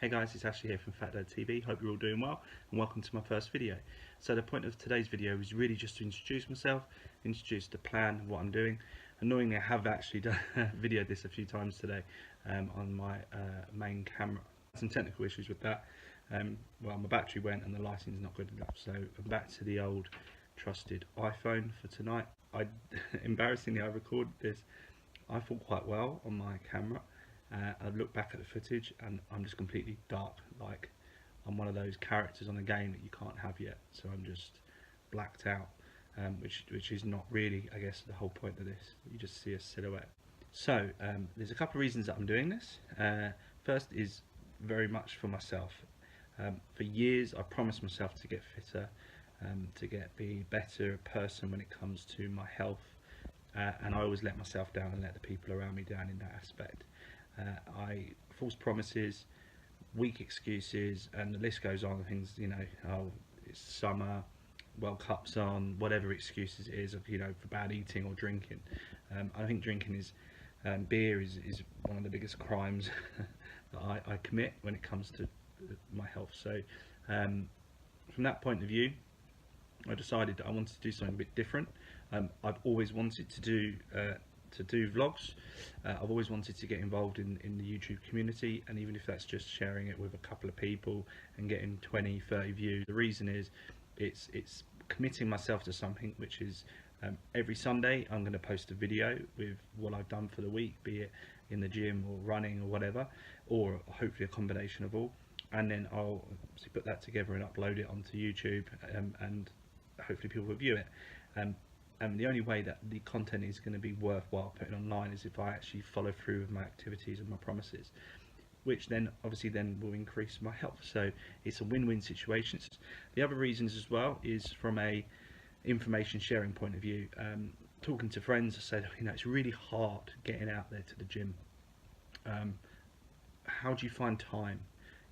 Hey guys, it's Ashley here from FatDad TV. Hope you're all doing well and welcome to my first video. So the point of today's video is really just to introduce myself, introduce the plan, what I'm doing. Annoyingly, I have actually videoed this a few times today on my main camera. Some technical issues with that. Well, my battery went and the lighting's not good enough, so I'm back to the old trusted iPhone for tonight. Embarrassingly, I recorded this, I thought, quite well on my camera. I look back at the footage and I'm just completely dark, like I'm one of those characters on the game that you can't have yet, so I'm just blacked out, which is not really, I guess, the whole point of this. You just see a silhouette. So there's a couple of reasons that I'm doing this. First is very much for myself. For years I promised myself to get fitter, to be a better person when it comes to my health, and I always let myself down and let the people around me down in that aspect. False promises, weak excuses, and the list goes on. Things, you know, oh, it's summer, World Cup's on, whatever excuses it is of, you know, for bad eating or drinking. I think drinking is, beer is one of the biggest crimes that I commit when it comes to my health. So from that point of view, I decided that I wanted to do something a bit different. I've always wanted to do vlogs. I've always wanted to get involved in the YouTube community, and even if that's just sharing it with a couple of people and getting 20-30 views. The reason is it's committing myself to something, which is every Sunday I'm going to post a video with what I've done for the week, be it in the gym or running or whatever, or hopefully a combination of all, and then I'll put that together and upload it onto YouTube, and hopefully people will view it. And the only way that the content is going to be worthwhile putting online is if I actually follow through with my activities and my promises, which then obviously then will increase my health. So it's a win-win situation. The other reasons as well is from a information sharing point of view. Talking to friends, I said, you know, it's really hard getting out there to the gym. How do you find time,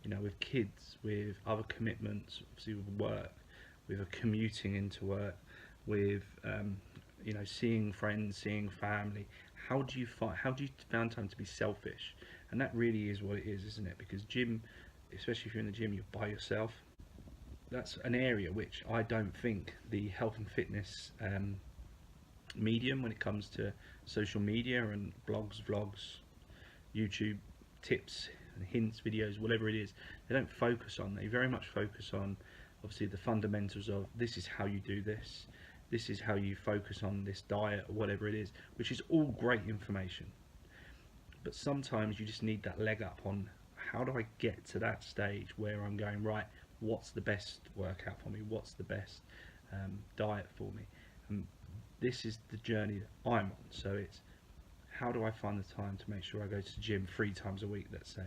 you know, with kids, with other commitments, obviously with work, with a commuting into work, with you know, seeing friends, seeing family? How do you find time to be selfish? And that really is what it is, isn't it? Because gym, especially if you're in the gym, you're by yourself. That's an area which I don't think the health and fitness medium, when it comes to social media and blogs, vlogs, YouTube tips and hints, videos, whatever it is, they don't focus on. They very much focus on, obviously, the fundamentals of this is how you do this. This is how you focus on this diet or whatever it is, which is all great information. But sometimes you just need that leg up on how do I get to that stage where I'm going, right, what's the best workout for me? What's the best diet for me? And this is the journey that I'm on. So it's how do I find the time to make sure I go to the gym 3 times a week, let's say?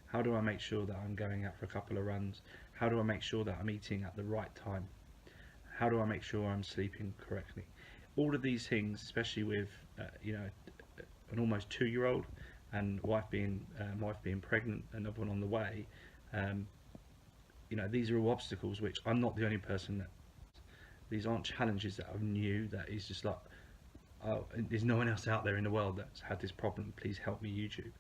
How do I make sure that I'm going out for a couple of runs? How do I make sure that I'm eating at the right time? How do I make sure I'm sleeping correctly? All of these things, especially with you know, an almost 2-year-old and wife being pregnant, another one on the way. You know, these are all obstacles which I'm not the only person that. These aren't challenges that I'm new. That is just like, oh, there's no one else out there in the world that's had this problem. Please help me, YouTube.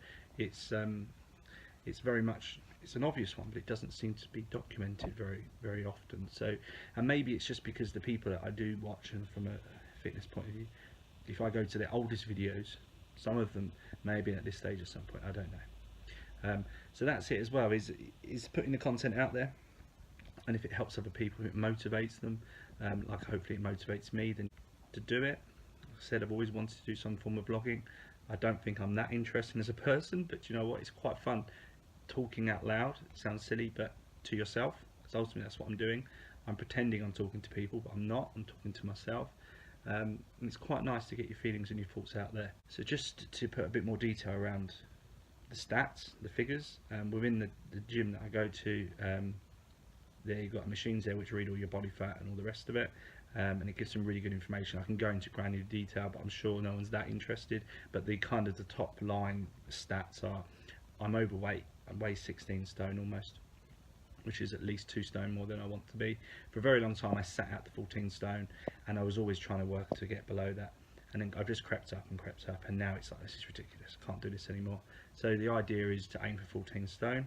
It's very much, it's an obvious one, but it doesn't seem to be documented very often. So, and maybe it's just because the people that I do watch, and from a fitness point of view, if I go to their oldest videos, some of them may have been at this stage at some point, I don't know. So that's it as well, is putting the content out there, and if it helps other people, if it motivates them, like hopefully it motivates me, then to do it. Like I said, I've always wanted to do some form of vlogging. I don't think I'm that interesting as a person, but you know what, it's quite fun talking out loud. It sounds silly, but to yourself, because ultimately that's what I'm doing. I'm pretending I'm talking to people, but I'm not. I'm talking to myself, and it's quite nice to get your feelings and your thoughts out there. So just to put a bit more detail around the stats, the figures, within the gym that I go to, there you've got machines there which read all your body fat and all the rest of it, and it gives some really good information. I can go into granular detail, but I'm sure no one's that interested. But the kind of the top line stats are, I'm overweight. I weigh 16 stone almost, which is at least 2 stone more than I want to be. For a very long time I sat at the 14 stone, and I was always trying to work to get below that. And then I've just crept up, and now it's like, this is ridiculous, I can't do this anymore. So the idea is to aim for 14 stone.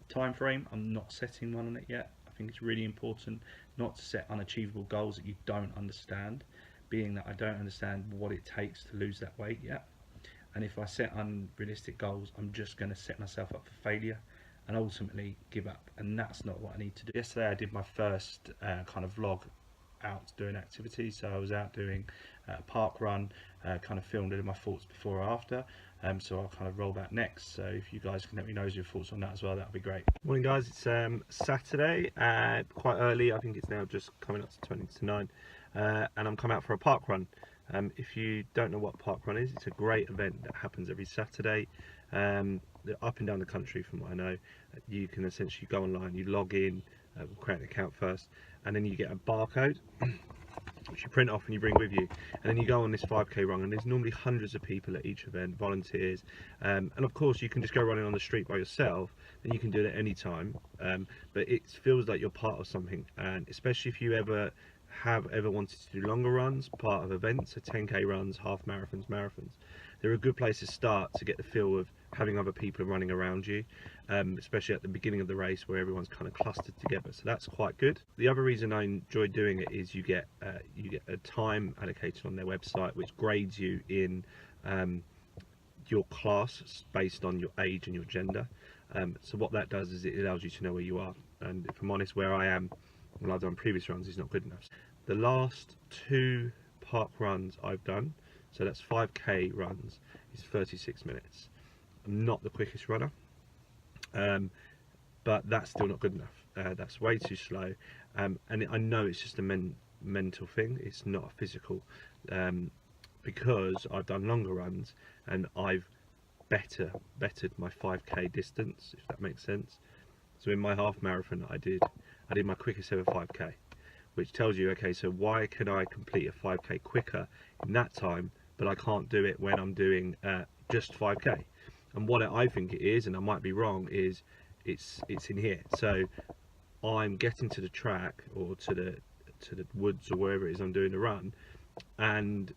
time frame, I'm not setting one on it yet. I think it's really important not to set unachievable goals that you don't understand, being that I don't understand what it takes to lose that weight yet. And if I set unrealistic goals, I'm just going to set myself up for failure and ultimately give up, and that's not what I need to do. Yesterday I did my first kind of vlog out doing activities, so I was out doing a park run, kind of filmed it in my thoughts before or after, so I'll kind of roll that next. So if you guys can let me know your thoughts on that as well, that would be great. Morning guys, it's Saturday, quite early. I think it's now just coming up to 20 to 9, and I'm coming out for a park run. If you don't know what park run is, it's a great event that happens every Saturday, up and down the country. From what I know, you can essentially go online, you log in, create an account first, and then you get a barcode which you print off and you bring with you, and then you go on this 5k run, and there's normally hundreds of people at each event, volunteers, and of course you can just go running on the street by yourself, and you can do it at any time, but it feels like you're part of something. And especially if you ever wanted to do longer runs, part of events, so 10k runs, half marathons, they're a good place to start to get the feel of having other people running around you, especially at the beginning of the race where everyone's kind of clustered together, so that's quite good. The other reason I enjoy doing it is you get a time allocated on their website which grades you in your class based on your age and your gender, so what that does is it allows you to know where you are, and if I'm honest, where I am when I've done previous runs is not good enough. The last 2 park runs I've done, so that's 5k runs, is 36 minutes. I'm not the quickest runner, but that's still not good enough. That's way too slow, and I know it's just a mental thing, it's not a physical, because I've done longer runs and I've bettered my 5k distance, if that makes sense. So in my half marathon I did my quickest ever 5k, which tells you, okay, so why can I complete a 5k quicker in that time, but I can't do it when I'm doing just 5k? And what I think it is, and I might be wrong, is it's in here. So I'm getting to the track or to the woods or wherever it is I'm doing the run, and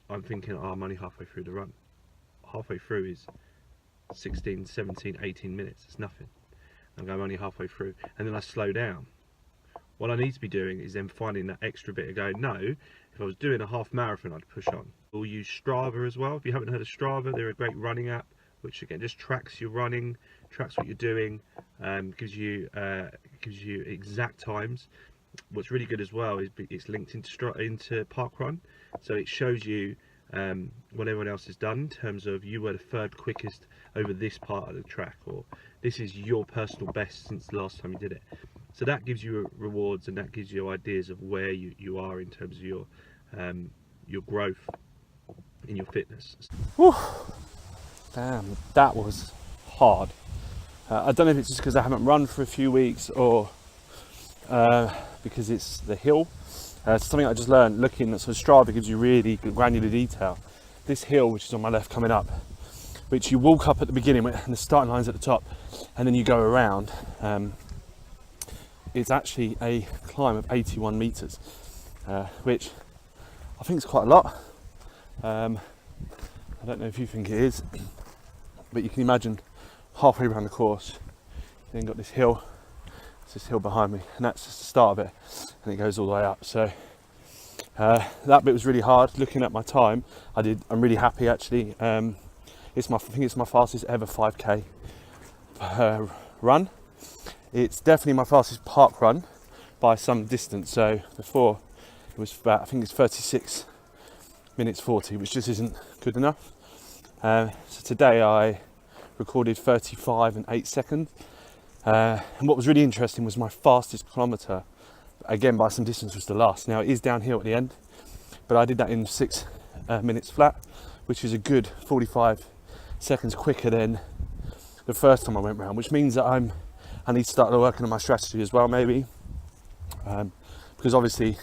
I'm thinking, oh, I'm only halfway through the run. Halfway through is 16, 17, 18 minutes. It's nothing. I'm only halfway through, and then I slow down. What I need to be doing is then finding that extra bit of going, no, if I was doing a half marathon, I'd push on. We'll use Strava as well. If you haven't heard of Strava, they're a great running app, which again just tracks your running, tracks what you're doing, gives you exact times. What's really good as well is it's linked into Parkrun, so it shows you what everyone else has done in terms of you were the 3rd quickest over this part of the track, or this is your personal best since the last time you did it. So that gives you rewards, and that gives you ideas of where you are in terms of your growth in your fitness. Whew. Damn, that was hard. I don't know if it's just because I haven't run for a few weeks, or because it's the hill. It's something I just learned looking at, so Strava gives you really good granular detail. This hill, which is on my left coming up, which you walk up at the beginning and the starting line's at the top, and then you go around, it's actually a climb of 81 meters, which I think is quite a lot. I don't know if you think it is, but you can imagine halfway around the course, you then got this hill. It's this hill behind me, and that's just the start of it, and it goes all the way up. So that bit was really hard. Looking at my time, I'm really happy actually. I think it's my fastest ever 5k run. It's definitely my fastest park run by some distance. So before it was about, I think it's 36 minutes 40, which just isn't good enough. So today I recorded 35 and 8 seconds. And what was really interesting was my fastest kilometre, again by some distance, was the last. Now it is downhill at the end, but I did that in 6 minutes flat, which is a good 45 seconds quicker than the first time I went round, which means that I need to start working on my strategy as well, maybe, because obviously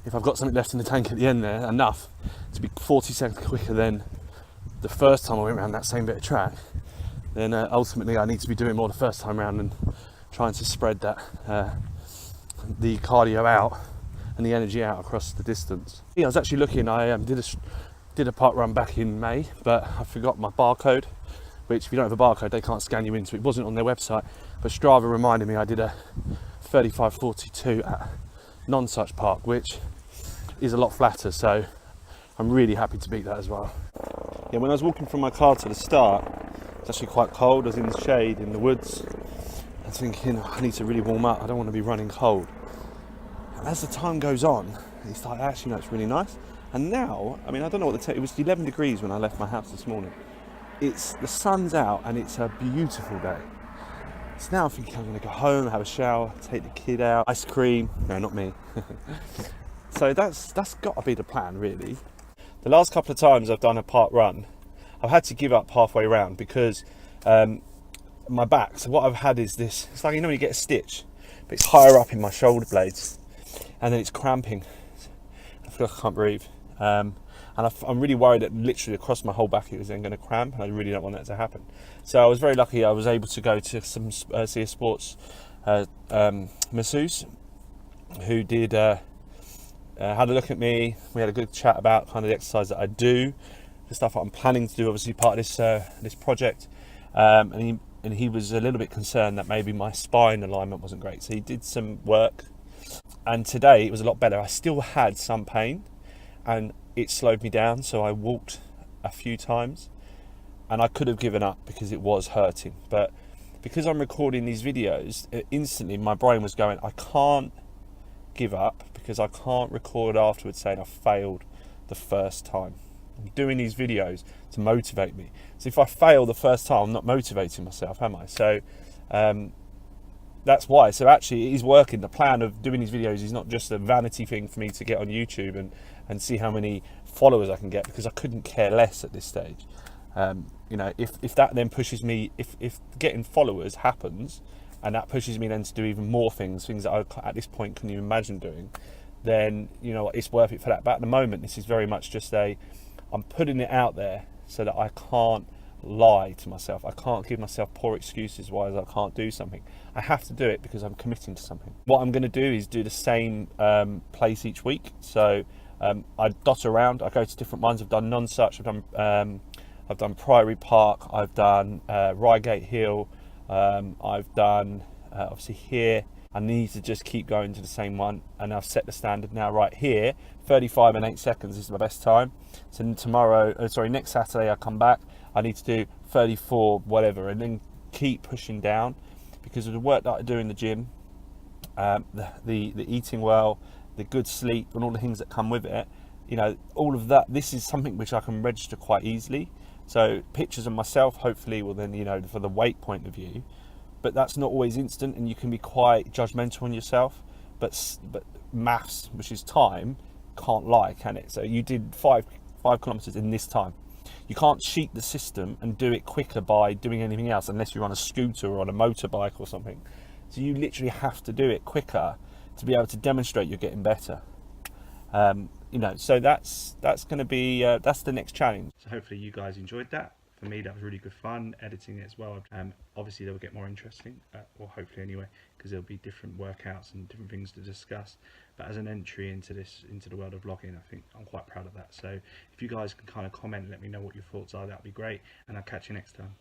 if I've got something left in the tank at the end there, enough to be 40 seconds quicker than the first time I went around that same bit of track, then ultimately I need to be doing more the first time around and trying to spread that the cardio out and the energy out across the distance. Yeah, I was actually looking, I did a park run back in May, but I forgot my barcode, which if you don't have a barcode they can't scan you in, so it wasn't on their website. But Strava reminded me I did a 35:42 at non-such park, which is a lot flatter, so I'm really happy to beat that as well. Yeah, when I was walking from my car to the start, it's actually quite cold. I was in the shade in the woods. I was thinking, I need to really warm up. I don't want to be running cold. And as the time goes on, it's like, actually, no, it's really nice. And now, I mean, I don't know what it was 11 degrees when I left my house this morning. The sun's out and it's a beautiful day. So now I'm thinking I'm going to go home, have a shower, take the kid out, ice cream. No, not me. So that's got to be the plan, really. The last couple of times I've done a park run, I've had to give up halfway around because my back, so what I've had is this, it's like, you know when you get a stitch, but it's higher up in my shoulder blades, and then it's cramping. I feel like I can't breathe. And I'm really worried that literally across my whole back it was then going to cramp, and I really don't want that to happen. So I was very lucky I was able to go to see a sports masseuse who did had a look at me. We had a good chat about kind of the exercise that I do, the stuff that I'm planning to do, obviously part of this project, and he was a little bit concerned that maybe my spine alignment wasn't great, so he did some work, and today it was a lot better. I still had some pain and it slowed me down, so I walked a few times and I could have given up because it was hurting, but because I'm recording these videos, instantly my brain was going, I can't give up because I can't record afterwards saying I failed the first time. I'm doing these videos to motivate me. So if I fail the first time, I'm not motivating myself, am I? So that's why. So actually it is working. The plan of doing these videos is not just a vanity thing for me to get on YouTube and see how many followers I can get, because I couldn't care less at this stage. You know, if that then pushes me, if getting followers happens, and that pushes me then to do even more things that I at this point couldn't even imagine doing, then, you know, it's worth it for that. But at the moment, this is very much just I'm putting it out there so that I can't lie to myself. I can't give myself poor excuses why I can't do something. I have to do it because I'm committing to something. What I'm going to do is do the same place each week. So I dot around. I go to different ones. I've done non-such. I've done Priory Park. I've done Reigate Hill. I've done obviously here. I need to just keep going to the same one, and I've set the standard now. Right here, 35 and 8 seconds is my best time. So next Saturday I come back, I need to do 34 whatever, and then keep pushing down, because of the work that I do in the gym, the eating well, the good sleep, and all the things that come with it. You know, all of that. This is something which I can register quite easily. So pictures of myself hopefully will then, you know, for the weight point of view. But that's not always instant, and you can be quite judgmental on yourself. But maths, which is time, can't lie, can it? So you did 5 kilometers in this time. You can't cheat the system and do it quicker by doing anything else, unless you're on a scooter or on a motorbike or something. So you literally have to do it quicker to be able to demonstrate you're getting better. You know, so that's going to be that's the next challenge. So hopefully you guys enjoyed that. For me, that was really good fun, editing it as well. Obviously they'll get more interesting, or hopefully anyway, because there'll be different workouts and different things to discuss. But as an entry into the world of vlogging, I think I'm quite proud of that. So if you guys can kind of comment and let me know what your thoughts are, that'd be great, and I'll catch you next time.